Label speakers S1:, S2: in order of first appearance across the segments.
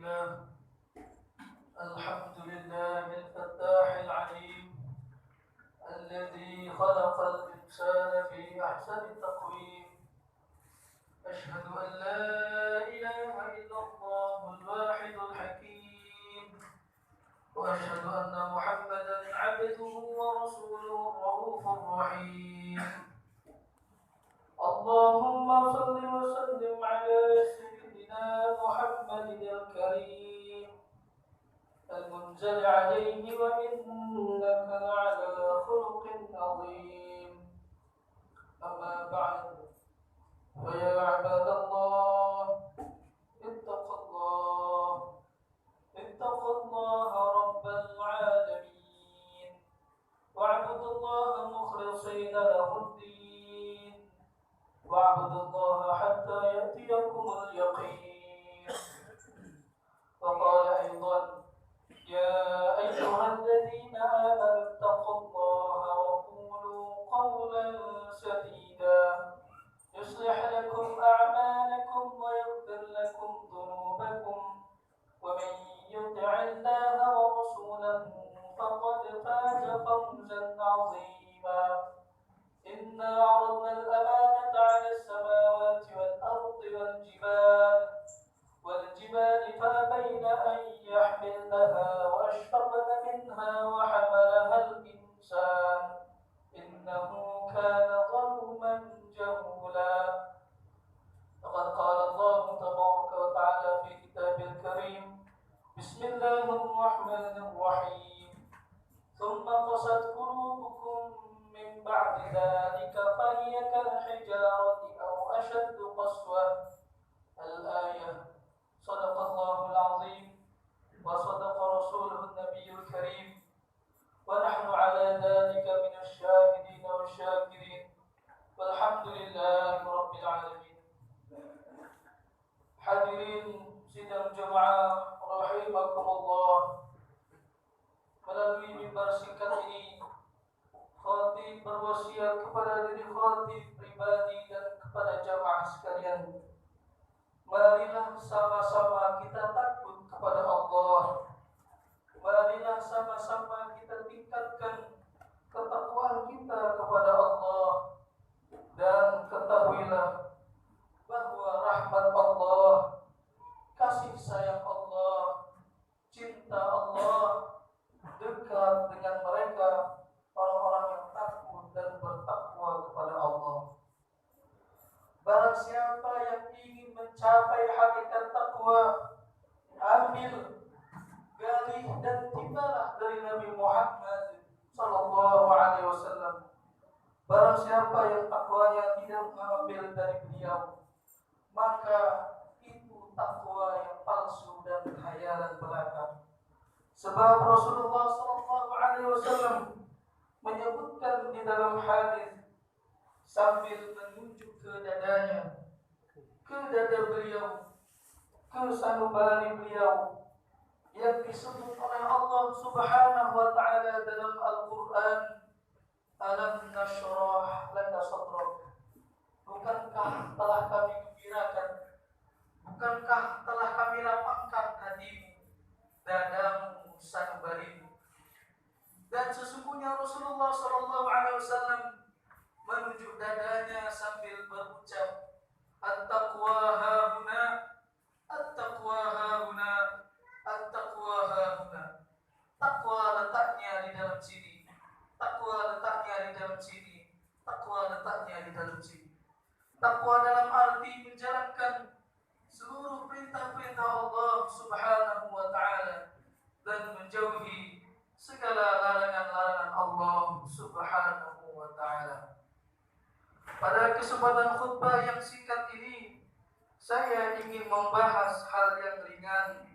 S1: لله الحمد لله الفتاح العليم الذي خلق الإنسان في أحسن تقويم. أشهد أن لا إله إلا الله الواحد الحكيم، وأشهد أن محمدا عبده ورسوله الرؤوف الرحيم. اللهم صل وسلم على سيدنا محمد الكريم المنزل عليه وإنك لعلى خلق عظيم. أما بعد، فيا عباد الله اتقوا الله رب العالمين، واعبدوا الله مخلصين له الدين، واعبدوا الله حتى يأتيكم اليقين. وقال أيضا: يا أيها الذين آمنوا اتقوا الله وقولوا قولا سديدا يصلح لكم أعمالكم ويغفر لكم ذنوبكم، ومن يطع الله ورسوله فقد فاز فوزا عظيما. إنا عرضنا الأمانة على السماوات والأرض والجبال فأبين أن يحملنها وأشفقن منها وحملها الإنسان إنه كان ظلوما جهولا. فقد قال الله تبارك وتعالى في كتابه الكريم: بسم الله الرحمن الرحيم: ثم قست قلوبكم من بعد ذلك فهي كالحجارة أو أشد قسوة. الآية. صدق الله العظيم وصدق رسوله النبي الكريم، ونحن على ذلك من الشاهدين والشاكرين، والحمد لله رب العالمين. Hadirin sidang jemaah rahimakumullah, melalui mimbar singkat ini khatib berwasiat kepada diri khatib pribadi dan kepada jamaah sekalian, marilah sama-sama kita takut kepada Allah. Marilah sama-sama kita tingkatkan ketakwaan kita kepada Allah. Dan ketahuilah bahwa rahmat Allah, kasih sayang Allah, cinta Allah dekat dengan mereka orang-orang yang takut dan bertakwa kepada Allah. Barang siapa yang ingin mencapai hakikat takwa, ambil, galih dan timbalah dari Nabi Muhammad sallallahu alaihi wasallam. Barang siapa yang takwanya tidak mengambil dari beliau, maka itu takwa yang palsu dan khayalan belaka. Sebab Rasulullah sallallahu alaihi wasallam menyebutkan di dalam hadis sambil menunjuk ke dadanya, ke dada beliau, ke sanubari beliau, yang disebut oleh Allah Subhanahu wa taala dalam Al-Qur'an: Alam nashrah laka sadrak. Bukankah telah kami gembirakan, bukankah telah kami lapangkan hatimu, dadamu, sanubarimu. Dan sesungguhnya Rasulullah sallallahu alaihi wasallam menunjuk dadanya sambil berucap: At-taqwa hahuna, at-taqwa hahuna, at-taqwa hahuna. Takwa letaknya di dalam sini, takwa letaknya di dalam sini, takwa letaknya di dalam sini. Takwa dalam arti menjalankan seluruh perintah-perintah Allah Subhanahu wa taala dan menjauhi segala larangan-larangan Allah Subhanahu wa taala. Pada kesempatan khutbah yang singkat ini, saya ingin membahas hal yang ringan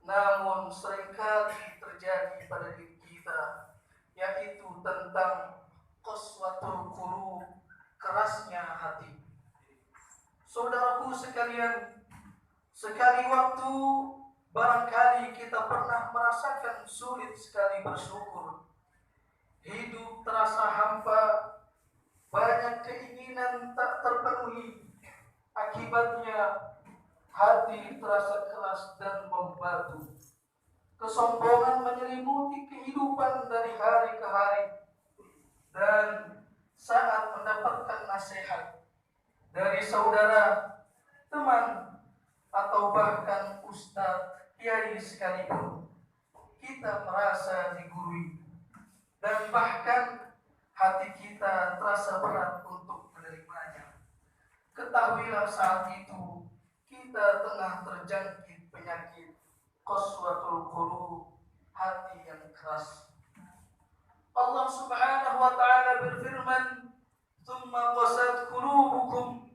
S1: namun seringkali terjadi pada diri kita, yaitu tentang qaswatul qulub, kerasnya hati. Saudaraku sekalian, sekali waktu barangkali kita pernah merasakan sulit sekali bersyukur. Hidup terasa hampa, banyak keinginan tak terpenuhi. Akibatnya hati terasa keras dan membatu. Kesombongan menyelimuti kehidupan dari hari ke hari, dan saat mendapatkan nasihat dari saudara, teman, atau bahkan ustadz, kiai sekalipun, kita merasa digurui dan bahkan hati kita terasa berat untuk menerimanya. Ketahuilah saat itu kita tengah terjangkit penyakit qaswatul qulub, hati yang keras. Allah Subhanahu wa taala berfirman, "Tsumma qasat qulubukum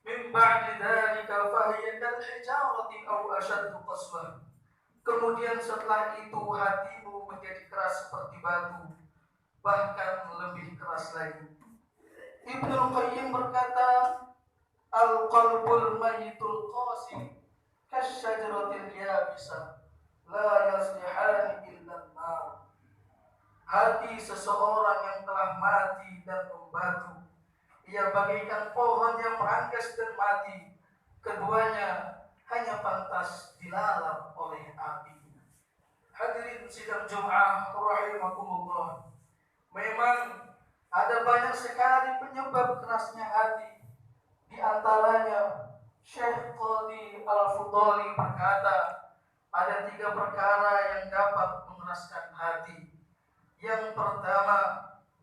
S1: min ba'di dzalika fahiya kal hijarati aw ashaddu qaswah." Kemudian setelah itu hatimu menjadi keras seperti batu, bahkan lebih keras lagi. Ibnu Qayyim berkata, "Al-qalbul mayyitul qasi kasyajaratil yabisah la yaslihani illa an-nar." Hati seseorang yang telah mati dan membatu, ia bagaikan pohon yang merangkas dan mati. Keduanya hanya pantas dilalap oleh api. Hadirin sidang Jumat rahimakumullah. Memang ada banyak sekali penyebab kerasnya hati. Di antaranya Syekh Qadi Al-Fudhali berkata, ada 3 perkara yang dapat mengeraskan hati. Yang pertama,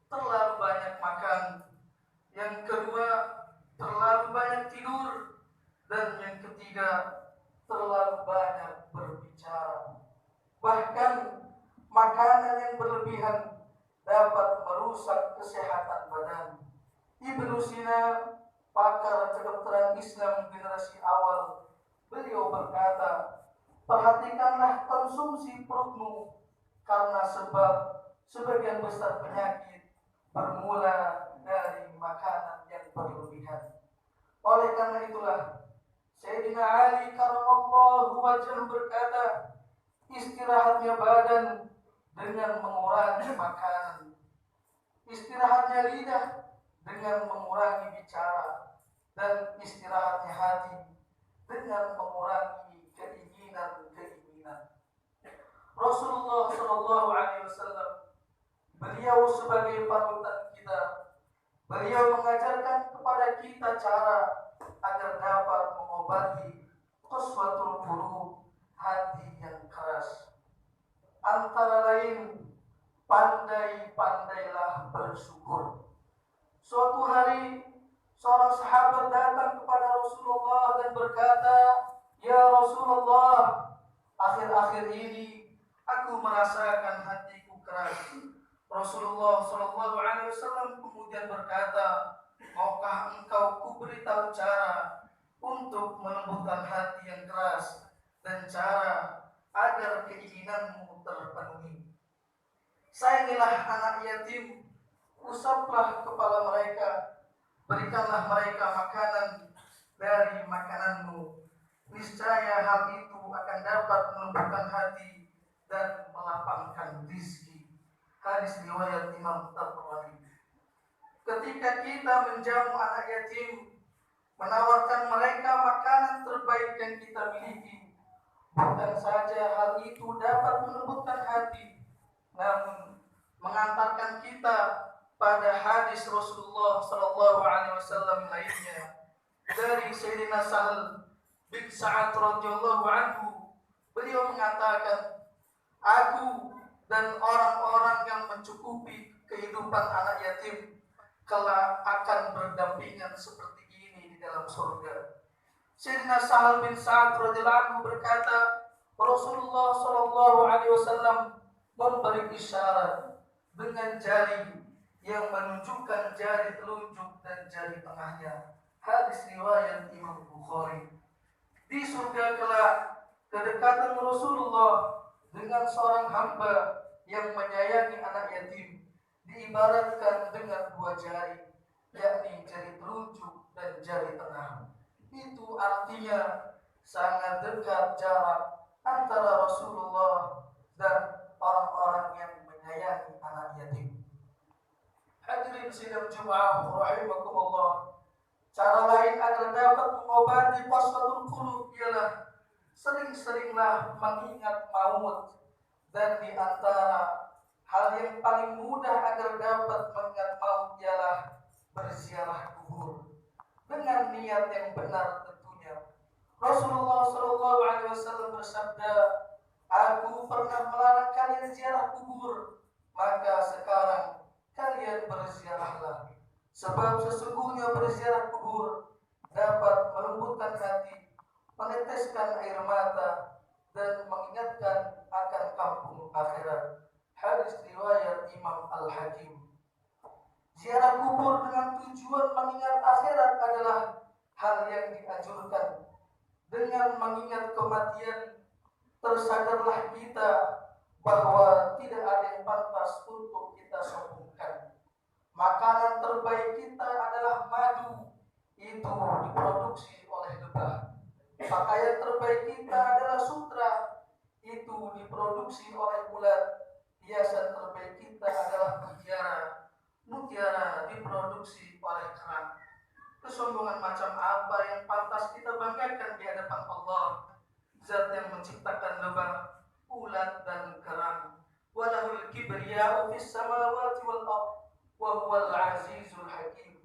S1: terlalu banyak makan. Yang kedua, terlalu banyak tidur. Dan yang ketiga, terlalu banyak berbicara. Bahkan makanan yang berlebihan dapat merusak kesehatan badan. Ibnu Sina, pakar kedokteran Islam generasi awal, beliau berkata, perhatikanlah konsumsi perutmu, karena sebab sebagian besar penyakit bermula dari makanan yang berlebihan. Oleh karena itulah Sayyidina Ali karramallahu wajhahu berkata, istirahatnya badan dengan mengurangi makanan, istirahatnya lidah dengan mengurangi bicara, dan istirahatnya hati dengan mengurangi keinginan-keinginan. Rasulullah Shallallahu Alaihi Wasallam, beliau sebagai panutan kita, beliau mengajarkan kepada kita cara agar dapat mengobati qaswatul qulub, hati yang keras. Antara lain, pandai-pandailah bersyukur. Suatu hari, seorang sahabat datang kepada Rasulullah dan berkata, "Ya Rasulullah, akhir-akhir ini aku merasakan hatiku keras." Rasulullah SAW kemudian berkata, "Maukah engkau kuberitahu cara untuk melembutkan hati yang keras dan cara agar keinginanmu terpenuhi? Sayangilah anak yatim, usaplah kepala mereka, berikanlah mereka makanan dari makananmu. Niscaya hal itu akan dapat melembutkan hati dan melapangkan rizki." Hadis riwayat Imam Tabrani. Ketika kita menjamu anak yatim, menawarkan mereka makanan terbaik yang kita miliki, bukan saja hal itu dapat melembutkan hati, namun mengantarkan kita pada hadis Rasulullah Sallallahu Alaihi Wasallam lainnya dari Sayyidina Sahal bin Sa'ad radhiyallahu anhu. Beliau mengatakan, "Aku dan orang-orang yang mencukupi kehidupan anak yatim kelak akan berdampingan seperti ini di dalam surga." Sayyidina Sahal bin Sa'ad radhiyallahu anhu berkata, Rasulullah Sallallahu Alaihi Wasallam memberi isyarat dengan jari yang menunjukkan jari telunjuk dan jari tengahnya. Hadis riwayat Imam Bukhari. Di surga kelak, kedekatan Rasulullah dengan seorang hamba yang menyayangi anak yatim diibaratkan dengan 2 jari, yakni jari telunjuk dan jari tengah. Itu artinya sangat dekat jarak antara Rasulullah dan orang-orang yang menyayangi anak yatim. Hadirin sidang Jumat rahimakumullah. Cara lain agar dapat mengobati qaswatul qulub ialah sering-seringlah mengingat maut, dan di antara hal yang paling mudah agar dapat mengingat maut ialah berziarah kubur dengan niat yang benar tentunya. Rasulullah Shallallahu Alaihi Wasallam bersabda, "Aku pernah melarang kalian ziarah kubur, maka sekarang kalian berziarahlah. Sebab sesungguhnya berziarah kubur dapat melembutkan hati, meneteskan air mata, dan mengingatkan akan kampung akhirat." Hadis riwayat Imam Al-Hakim. Ziarah kubur dengan tujuan mengingat akhirat adalah hal yang dianjurkan. Dengan mengingat kematian, tersadarlah kita bahwa tidak ada yang pantas untuk kita sombongkan. Makanan terbaik kita adalah madu, itu diproduksi oleh lebah. Pakaian terbaik kita adalah sutra, itu diproduksi oleh ulat. Hiasan terbaik kita adalah mutiara, mutiara diproduksi oleh kerang. Kesombongan macam apa yang pantas kita banggakan di hadapan Allah, Zat yang menciptakan lebah, ulat, dan kerang. Walahul kibriya'u fis samawati wal ardh wa huwal azizul hakim.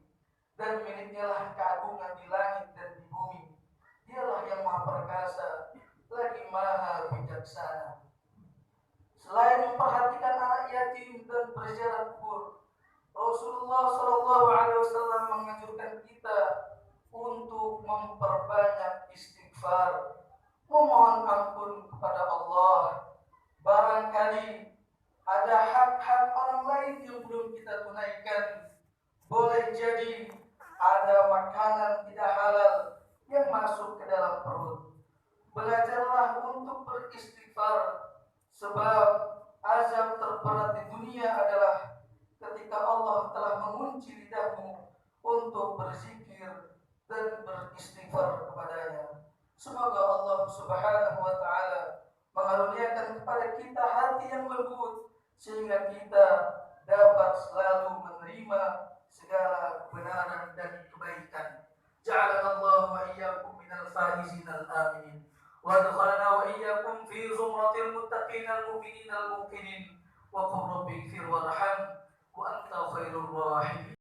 S1: Dan miliknya lah keagungan di langit dan di bumi. Dialah yang maha perkasa, lagi maha bijaksana. Selain memperhatikan anak yatim dan berziarah kubur, Rasulullah Shallallahu Alaihi Wasallam menganjurkan kita untuk memperbanyak istighfar, memohon ampun kepada Allah. Barangkali ada hak-hak orang lain yang belum kita tunaikan. Boleh jadi ada makanan tidak halal yang masuk ke dalam perut. Belajarlah untuk beristighfar, sebab azab terberat di dunia adalah ketika Allah telah mengunci lidahmu untuk berzikir dan beristighfar kepadanya. Semoga Allah Subhanahu wa Ta'ala mengaruniakan kepada kita hati yang lembut, sehingga kita dapat selalu menerima segala kebenaran dan kebaikan. Ja'alana Allah wa iyyakum minal faizin al-aminin. وادخلنا وإياكم في زمرة المتقين المؤمنين الموقنين وقل رب اغفر وارحم وأنت خير الراحمين.